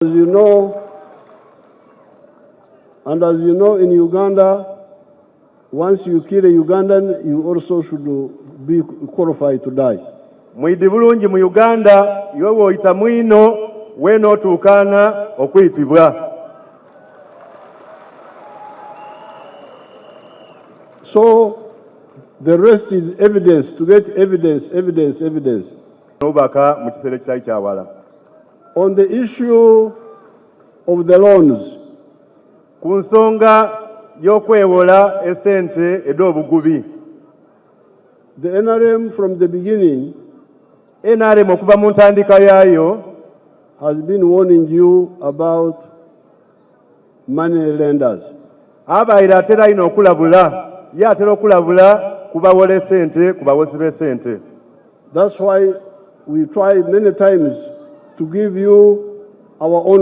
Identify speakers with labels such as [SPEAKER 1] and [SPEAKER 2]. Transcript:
[SPEAKER 1] As you know, in Uganda, once you kill a Ugandan, you also should be qualified to die.
[SPEAKER 2] Mwidi bulungi mu Uganda, iwe woyita mwino, weno tukana okwitibwa.
[SPEAKER 1] So, the rest is evidence, to get evidence. On the issue of the loans,
[SPEAKER 2] ku nsonga y'okwewola esente ed'obugubi,
[SPEAKER 1] the NRM from the beginning
[SPEAKER 2] NRM okuva mu ntandika yaayo
[SPEAKER 1] has been warning you about money lenders.
[SPEAKER 2] abaire atera alina okulabula, ye atera okulabula kubawola esente, kubawozi b'esente.
[SPEAKER 1] That's why we tried many times to give you our own